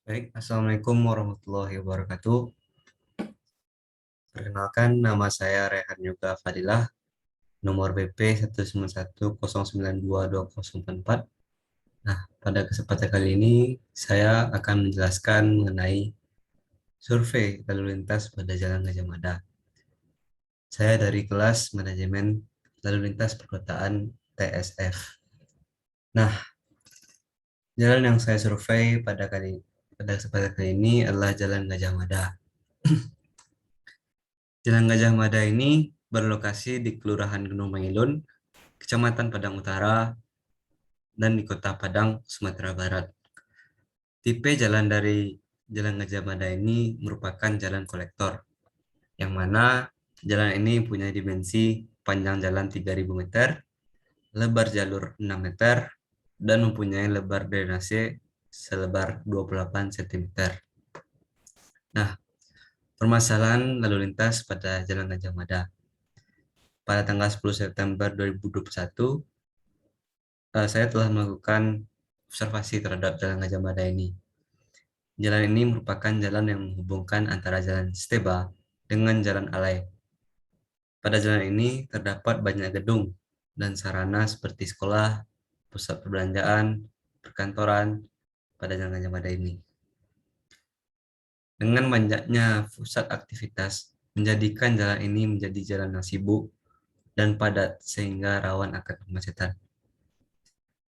Baik, Assalamualaikum warahmatullahi wabarakatuh. Perkenalkan, nama saya Rehan Yoga Fadilah, nomor BP 19109220044. Nah, pada kesempatan kali ini, saya akan menjelaskan mengenai survei lalu lintas pada Jalan Gajah Mada. Saya dari kelas Manajemen Lalu Lintas Perkotaan TSF. Nah, jalan yang saya survei pada kesempatan kali ini adalah Jalan Gajah Mada. Jalan Gajah Mada ini berlokasi di Kelurahan Gunung Mangilun, Kecamatan Padang Utara, dan di Kota Padang, Sumatera Barat. Tipe jalan dari Jalan Gajah Mada ini merupakan jalan kolektor, yang mana jalan ini punya dimensi panjang jalan 3.000 meter, lebar jalur 6 meter, dan mempunyai lebar drainase selebar 28 cm. Nah, permasalahan lalu lintas pada Jalan Gajah Mada. Pada tanggal 10 September 2021, saya telah melakukan observasi terhadap Jalan Gajah Mada ini. Jalan ini merupakan jalan yang menghubungkan antara Jalan Steba dengan Jalan Alai. Pada jalan ini terdapat banyak gedung dan sarana seperti sekolah, pusat perbelanjaan, perkantoran pada Jalan Gajah Mada ini. Dengan banyaknya pusat aktivitas, menjadikan jalan ini menjadi jalan yang sibuk dan padat sehingga rawan akan kemacetan.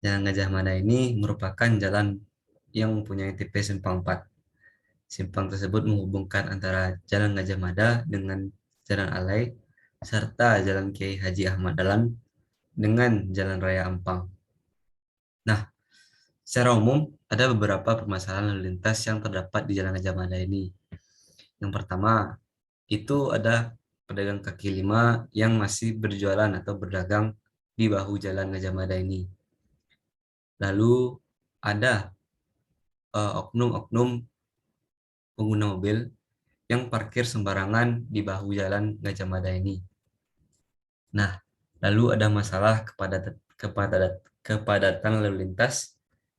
Jalan Gajah Mada ini merupakan jalan yang mempunyai tipe simpang 4. Simpang tersebut menghubungkan antara Jalan Gajah Mada dengan Jalan Alai, serta Jalan Kiai Haji Ahmad Dahlan dengan Jalan Raya Ampang. Nah, secara umum, ada beberapa permasalahan lalu lintas yang terdapat di Jalan Gajah Mada ini. Yang pertama, itu ada pedagang kaki lima yang masih berjualan atau berdagang di bahu Jalan Gajah Mada ini. Lalu ada oknum-oknum pengguna mobil yang parkir sembarangan di bahu Jalan Gajah Mada ini. Nah, lalu ada masalah kepadatan lalu lintas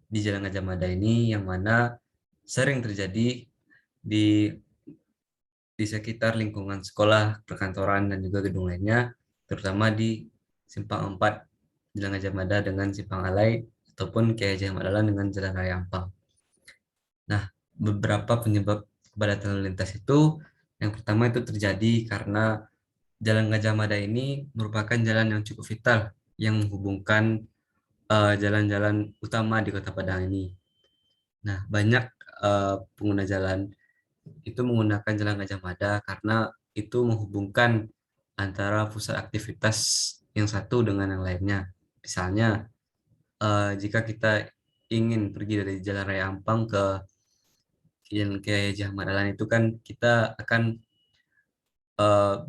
di Jalan Gajah Mada ini yang mana sering terjadi di sekitar lingkungan sekolah, perkantoran, dan juga gedung lainnya, terutama di Simpang 4 Jalan Gajah Mada dengan Simpang Alai ataupun Kiai Haji Ahmad Dahlan dengan Jalan Raya Ampang. Nah, beberapa penyebab kepadatan lalu lintas itu, yang pertama itu terjadi karena Jalan Gajah Mada ini merupakan jalan yang cukup vital yang menghubungkan jalan-jalan utama di Kota Padang ini. Nah, banyak pengguna jalan itu menggunakan Jalan Gajah Mada karena itu menghubungkan antara pusat aktivitas yang satu dengan yang lainnya. Misalnya, jika kita ingin pergi dari Jalan Raya Ampang ke Jalan Kiai Haji Ahmad Dahlan itu kan kita akan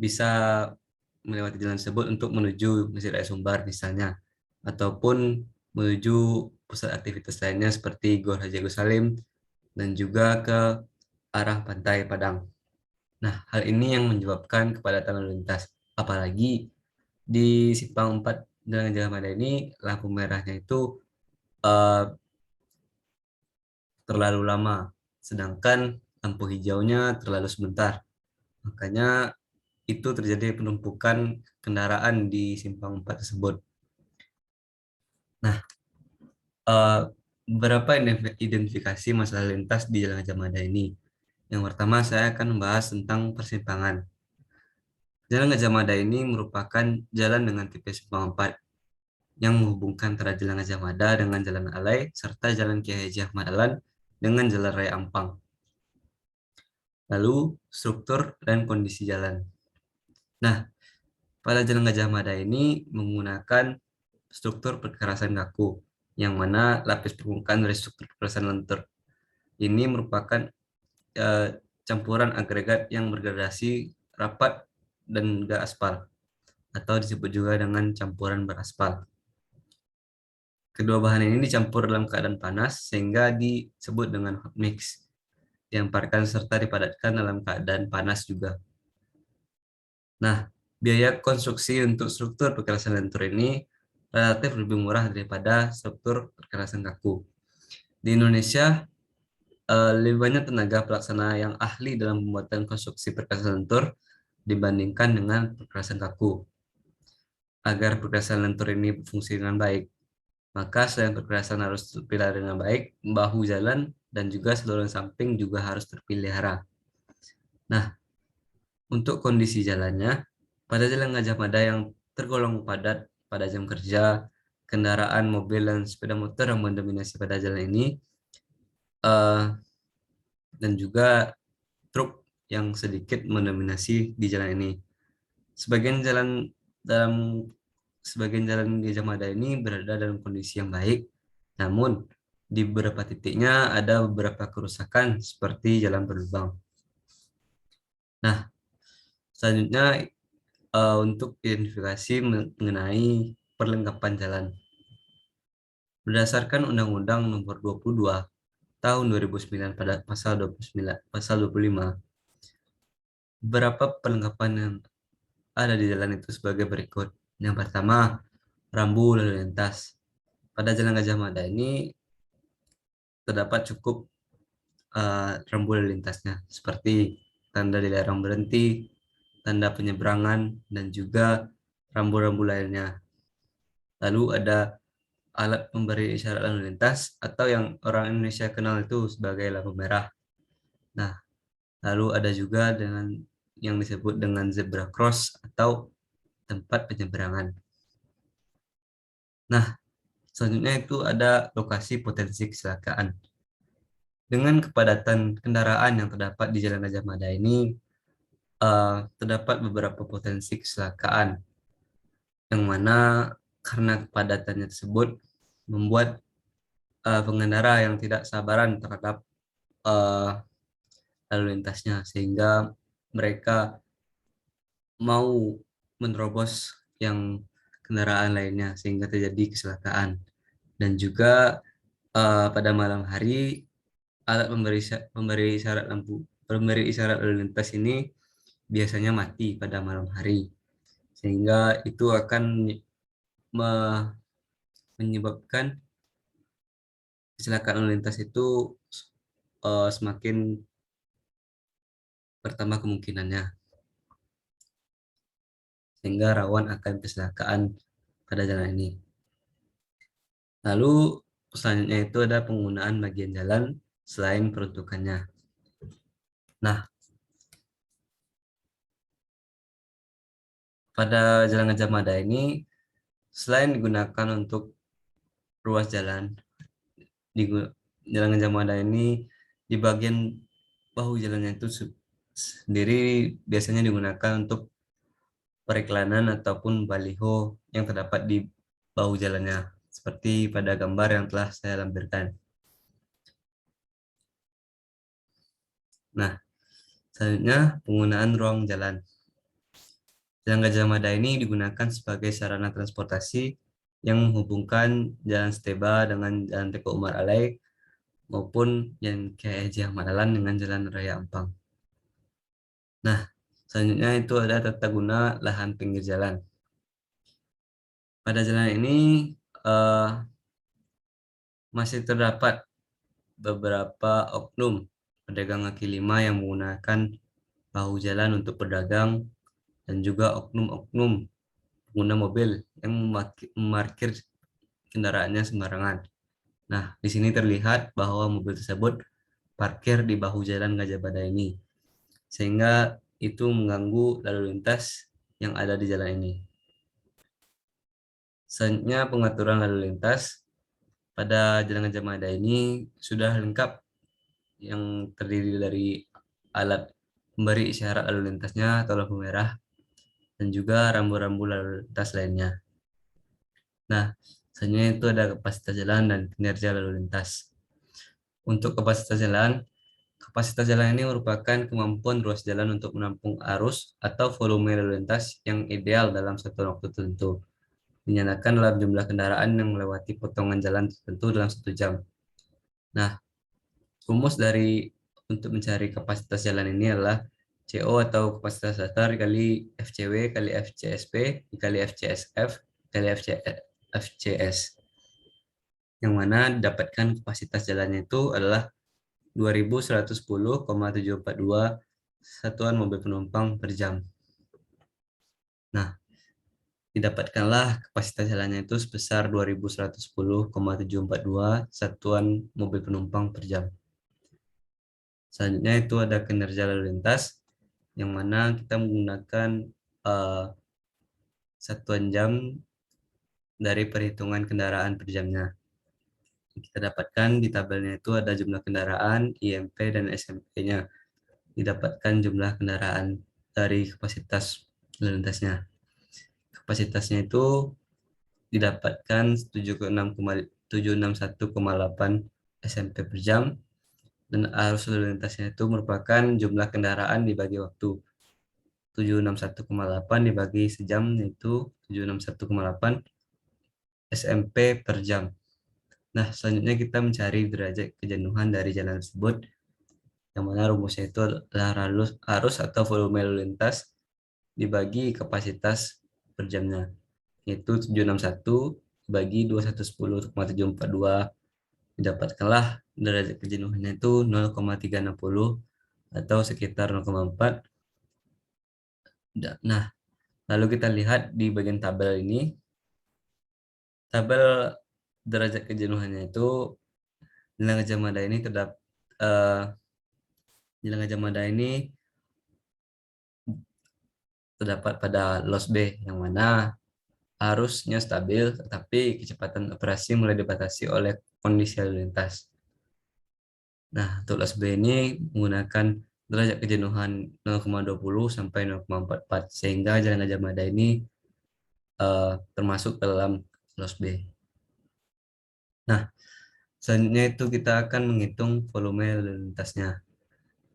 bisa melewati jalan tersebut untuk menuju Masjid Raya Sumbar misalnya, ataupun menuju pusat aktivitas lainnya seperti Gor Haji Agus Salim dan juga ke arah Pantai Padang. Nah, hal ini yang menyebabkan kepadatan lalu lintas. Apalagi di Simpang 4 Jalan Gajah Mada ini lampu merahnya itu eh, terlalu lama, sedangkan lampu hijaunya terlalu sebentar. Makanya itu terjadi penumpukan kendaraan di Simpang 4 tersebut. Nah, eh, beberapa identifikasi masalah lintas di Jalan Gajah Mada ini. Yang pertama, saya akan membahas tentang persimpangan. Jalan Gajah Mada ini merupakan jalan dengan tipe simpang 4 yang menghubungkan antara Jalan Gajah Mada dengan Jalan Alai serta Jalan Kiai Haji Ahmad Dahlan dengan Jalan Raya Ampang. Lalu, struktur dan kondisi jalan. Nah, pada Jalan Gajah Mada ini menggunakan struktur perkerasan kaku, yang mana lapis permukaan dari struktur perkerasan lentur. Ini merupakan eh, campuran agregat yang bergradasi rapat dan gak aspal, atau disebut juga dengan campuran beraspal. Kedua bahan ini dicampur dalam keadaan panas sehingga disebut dengan hot mix. Diamparkan serta dipadatkan dalam keadaan panas juga. Nah, biaya konstruksi untuk struktur perkerasan lentur ini relatif lebih murah daripada struktur perkerasan kaku. Di Indonesia, lebih banyak tenaga pelaksana yang ahli dalam pembuatan konstruksi perkasan lentur dibandingkan dengan perkasan kaku. Agar perkasan lentur ini berfungsi dengan baik, maka selain perkerasan harus terpelihara dengan baik, bahu jalan dan juga saluran samping juga harus terpelihara. Nah, untuk kondisi jalannya, pada jalan Gajah Mada yang tergolong padat pada jam kerja, kendaraan mobil dan sepeda motor yang mendominasi pada jalan ini, eh, dan juga truk yang sedikit mendominasi di jalan ini. Sebagian jalan dalam Sebagian jalan Gajah Mada ini berada dalam kondisi yang baik, namun di beberapa titiknya ada beberapa kerusakan seperti jalan berlubang. Nah, selanjutnya untuk identifikasi mengenai perlengkapan jalan. Berdasarkan Undang-Undang Nomor 22 Tahun 2009 pada pasal 29, pasal 25, beberapa perlengkapan yang ada di jalan itu sebagai berikut. Yang pertama, rambu lalu lintas. Pada Jalan Gajah Mada ini terdapat cukup rambu lalu lintasnya seperti tanda dilarang berhenti, tanda penyeberangan, dan juga rambu-rambu lainnya. Lalu ada alat pemberi isyarat lalu lintas atau yang orang Indonesia kenal itu sebagai lampu merah. Nah, lalu ada juga dengan yang disebut dengan zebra cross atau tempat penyeberangan. Nah, selanjutnya itu ada lokasi potensi kecelakaan. Dengan kepadatan kendaraan yang terdapat di Jalan Gajah Mada ini, terdapat beberapa potensi kecelakaan, yang mana karena kepadatannya tersebut membuat pengendara yang tidak sabaran terhadap uh, lalu lintasnya, sehingga mereka mau menerobos yang kendaraan lainnya sehingga terjadi kecelakaan. Dan juga pada malam hari alat pemberi isyarat lalu lintas ini biasanya mati pada malam hari, sehingga itu akan menyebabkan kecelakaan lalu lintas itu semakin bertambah kemungkinannya, sehingga rawan akan kecelakaan pada jalan ini. Lalu selanjutnya itu ada penggunaan bagian jalan selain peruntukannya. Nah, pada Jalan Gajah Mada ini selain digunakan untuk ruas jalan, di Jalan Gajah Mada ini di bagian bahu jalannya itu sendiri biasanya digunakan untuk periklanan ataupun baliho yang terdapat di bahu jalannya, seperti pada gambar yang telah saya lampirkan. Nah, selanjutnya penggunaan ruang jalan. Jalan Gajah Mada ini digunakan sebagai sarana transportasi yang menghubungkan Jalan Steba dengan Jalan Teguh Umar Alai maupun Jalan Kiai Haji Ahmad Dahlan dengan Jalan Raya Ampang. Nah, selanjutnya itu ada tata guna lahan pinggir jalan. Pada jalan ini eh, masih terdapat beberapa oknum pedagang kaki lima yang menggunakan bahu jalan untuk berdagang, dan juga oknum-oknum pengguna mobil yang memarkir kendaraannya sembarangan. Nah, di sini terlihat bahwa mobil tersebut parkir di bahu jalan Gajah Mada ini, sehingga itu mengganggu lalu lintas yang ada di jalan ini. Selanjutnya pengaturan lalu lintas. Pada Jalan Gajah Mada ini sudah lengkap yang terdiri dari alat pemberi isyarat lalu lintasnya atau lampu merah, dan juga rambu-rambu lalu lintas lainnya. Nah, selanjutnya itu ada kapasitas jalan dan kinerja lalu lintas. Untuk kapasitas jalan ini merupakan kemampuan ruas jalan untuk menampung arus atau volume lalu lintas yang ideal dalam satu waktu tertentu, dinyatakan dalam jumlah kendaraan yang melewati potongan jalan tertentu dalam 1 jam. Nah, rumus untuk mencari kapasitas jalan ini adalah CO atau kapasitas dasar kali FCW kali FCSP kali FCSF kali FCS, yang mana didapatkan kapasitas jalannya itu adalah 2110,742 satuan mobil penumpang per jam. Nah, didapatkanlah kapasitas jalannya itu sebesar 2110,742 satuan mobil penumpang per jam. Selanjutnya itu ada kinerja lalu lintas, yang mana kita menggunakan satuan jam dari perhitungan kendaraan per jamnya. Kita dapatkan di tabelnya itu ada jumlah kendaraan, IMP, dan SMP-nya. Didapatkan jumlah kendaraan dari kapasitas lalu lintasnya. Kapasitasnya itu didapatkan 761,8 SMP per jam, dan arus lalu lintasnya itu merupakan jumlah kendaraan dibagi waktu. 761,8 dibagi sejam yaitu 761,8 SMP per jam. Nah, selanjutnya kita mencari derajat kejenuhan dari jalan tersebut, yang mana rumusnya itu adalah arus atau volume lalu lintas dibagi kapasitas per jamnya, yaitu 761 dibagi 2110,742, didapatkanlah derajat kejenuhannya itu 0,360 atau sekitar 0,4. Nah, lalu kita lihat di bagian tabel ini, tabel derajat kejenuhannya itu Jalan Gajah Mada ini Jalan Gajah Mada ini terdapat pada los B, yang mana arusnya stabil, tetapi kecepatan operasi mulai dibatasi oleh kondisi lalu lintas. Nah, untuk los B ini menggunakan derajat kejenuhan 0,20 sampai 0,44, sehingga Jalan Gajah Mada ini termasuk dalam los B. Nah, selanjutnya itu kita akan menghitung volume lalu lintasnya.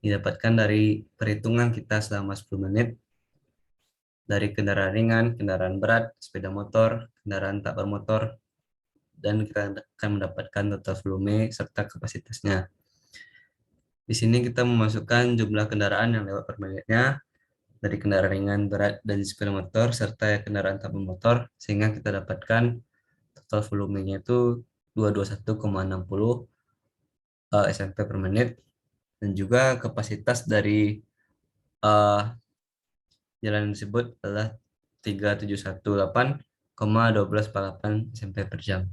Didapatkan dari perhitungan kita selama 10 menit dari kendaraan ringan, kendaraan berat, sepeda motor, kendaraan tak bermotor, dan kita akan mendapatkan total volume serta kapasitasnya. Di sini kita memasukkan jumlah kendaraan yang lewat per menitnya dari kendaraan ringan, berat, dan sepeda motor, serta kendaraan tak bermotor, sehingga kita dapatkan total volumenya itu 221,60 SMP per menit, dan juga kapasitas dari jalan tersebut adalah 3718,1248 SMP per jam.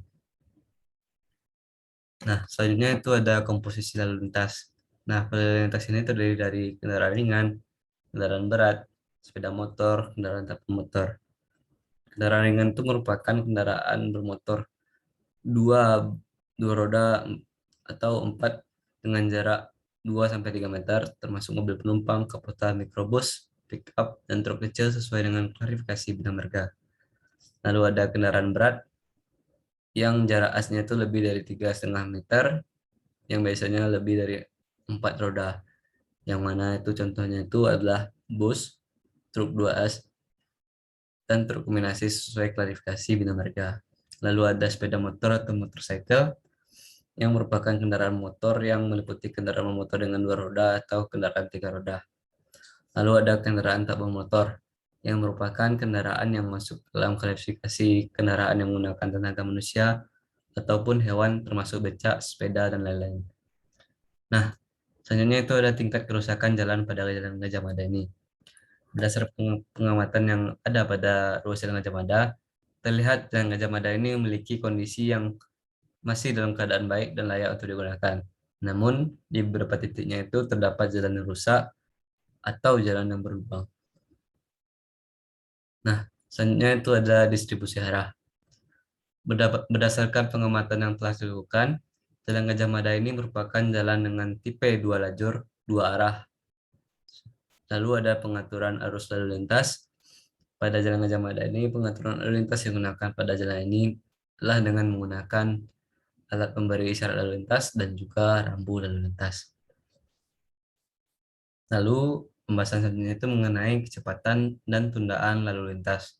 Nah, selanjutnya itu ada komposisi lalu lintas. Nah, lalu lintas ini terdiri dari kendaraan ringan, kendaraan berat, sepeda motor, kendaraan tak bermotor. Kendaraan ringan itu merupakan kendaraan bermotor dua, dua roda atau empat dengan jarak 2-3 meter, termasuk mobil penumpang, kapotan, mikrobus, pick up, dan truk kecil sesuai dengan klarifikasi Bina Marga. Lalu ada kendaraan berat yang jarak asnya itu lebih dari 3,5 meter, yang biasanya lebih dari 4 roda, yang mana itu contohnya itu adalah bus, truk 2S, dan truk kombinasi sesuai klarifikasi Bina Marga. Lalu ada sepeda motor atau motorcycle, yang merupakan kendaraan motor yang meliputi kendaraan motor dengan 2 roda atau kendaraan 3 roda. Lalu ada kendaraan tak bermotor, yang merupakan kendaraan yang masuk dalam klasifikasi kendaraan yang menggunakan tenaga manusia ataupun hewan, termasuk becak, sepeda, dan lain-lain. Nah, selanjutnya itu ada tingkat kerusakan jalan pada Jalan Gajah Mada ini. Berdasar pengamatan yang ada pada ruas Jalan Gajah Mada, terlihat Jalan Gajah Mada ini memiliki kondisi yang masih dalam keadaan baik dan layak untuk digunakan. Namun, di beberapa titiknya itu terdapat jalan yang rusak atau jalan yang berlubang. Nah, selanjutnya itu ada distribusi arah. Berdasarkan pengamatan yang telah dilakukan, Jalan Gajah Mada ini merupakan jalan dengan tipe 2 lajur, 2 arah. Lalu ada pengaturan arus lalu lintas. Pada Jalan Gajah Mada ini, pengaturan lalu lintas yang digunakan pada jalan ini adalah dengan menggunakan alat pemberi isyarat lalu lintas dan juga rambu lalu lintas. Lalu pembahasan selanjutnya itu mengenai kecepatan dan tundaan lalu lintas.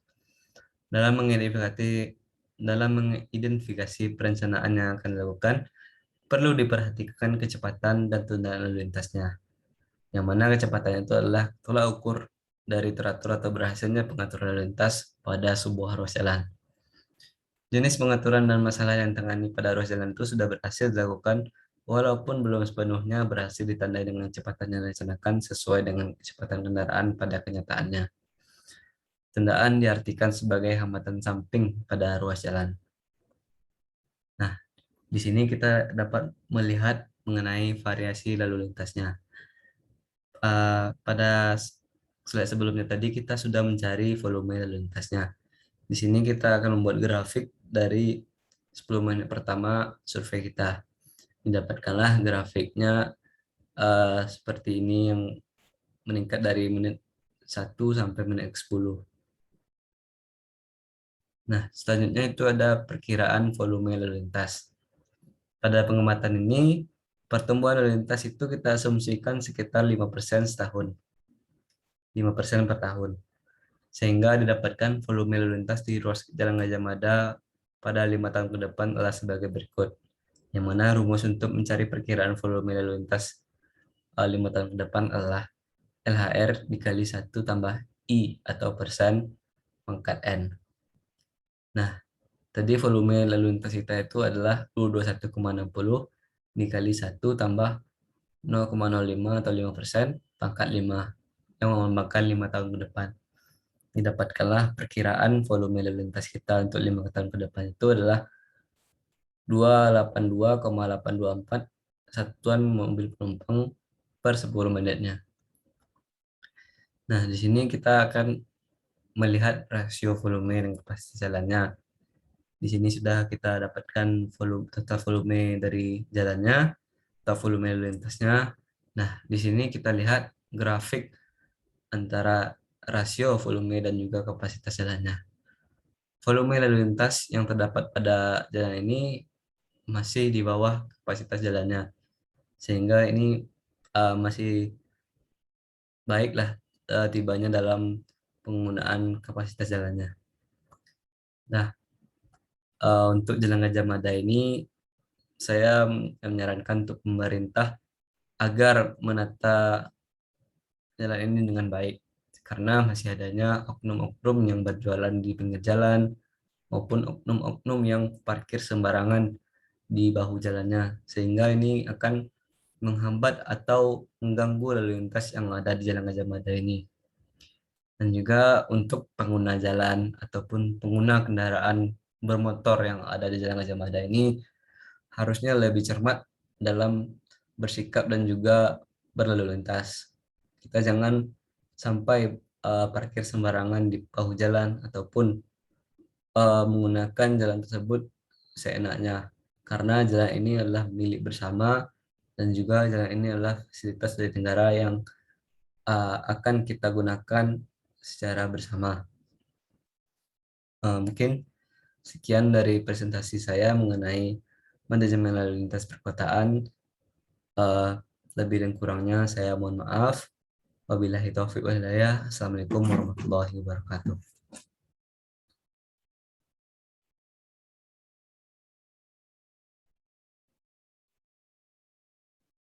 Dalam mengidentifikasi perencanaan yang akan dilakukan, perlu diperhatikan kecepatan dan tundaan lalu lintasnya, yang mana kecepatan itu adalah tolak ukur dari teratur atau berhasilnya pengaturan lalu lintas pada sebuah ruas jalan. Jenis pengaturan dan masalah yang ditangani pada ruas jalan itu sudah berhasil dilakukan walaupun belum sepenuhnya berhasil ditandai dengan kecepatan yang direncanakan sesuai dengan kecepatan kendaraan pada kenyataannya. Tandaan diartikan sebagai hambatan samping pada ruas jalan. Nah, di sini kita dapat melihat mengenai variasi lalu lintasnya. Pada slide sebelumnya tadi kita sudah mencari volume lalu lintasnya. Di sini kita akan membuat grafik dari 10 menit pertama survei kita. Didapatkanlah grafiknya seperti ini yang meningkat dari menit 1 sampai menit 10. Nah, selanjutnya itu ada perkiraan volume lalu lintas. Pada pengamatan ini, pertumbuhan lalu lintas itu kita asumsikan sekitar 5% setahun, 5% per tahun. Sehingga didapatkan volume lalu lintas di ruas Jalan Gajah Mada pada 5 tahun ke depan adalah sebagai berikut. Yang mana rumus untuk mencari perkiraan volume lalu lintas 5 tahun ke depan adalah LHR dikali 1 tambah I atau persen pangkat N. Nah, tadi volume lalu lintas kita itu adalah 221,60 dikali 1 tambah 0,05 atau 5% pangkat 5 yang melambangkan 5 tahun ke depan. Didapatkanlah perkiraan volume lalu lintas kita untuk 5 tahun ke depan itu adalah 282,824 satuan mobil penumpang per 10 menitnya. Nah, di sini kita akan melihat rasio volume dan kapasitas jalannya. Di sini sudah kita dapatkan volume total volume dari jalannya atau volume lalu lintasnya. Nah, di sini kita lihat grafik antara rasio volume dan juga kapasitas jalannya. Volume lalu lintas yang terdapat pada jalan ini masih di bawah kapasitas jalannya, sehingga ini masih baiklah tibanya dalam penggunaan kapasitas jalannya. Nah, untuk Jalan Gajah Mada ini saya menyarankan untuk pemerintah agar menata jalan ini dengan baik, karena masih adanya oknum-oknum yang berjualan di pinggir jalan maupun oknum-oknum yang parkir sembarangan di bahu jalannya, sehingga ini akan menghambat atau mengganggu lalu lintas yang ada di Jalan Gajah Mada ini. Dan juga untuk pengguna jalan ataupun pengguna kendaraan bermotor yang ada di Jalan Gajah Mada ini harusnya lebih cermat dalam bersikap dan juga berlalu lintas. Kita jangan sampai parkir sembarangan di bahu jalan ataupun menggunakan jalan tersebut seenaknya, karena jalan ini adalah milik bersama dan juga jalan ini adalah fasilitas dari negara yang akan kita gunakan secara bersama. Mungkin sekian dari presentasi saya mengenai manajemen lalu lintas perkotaan. Eh, Lebih dan kurangnya saya mohon maaf. Wabillahi taufiq wal hidayah. Assalamualaikum warahmatullahi wabarakatuh.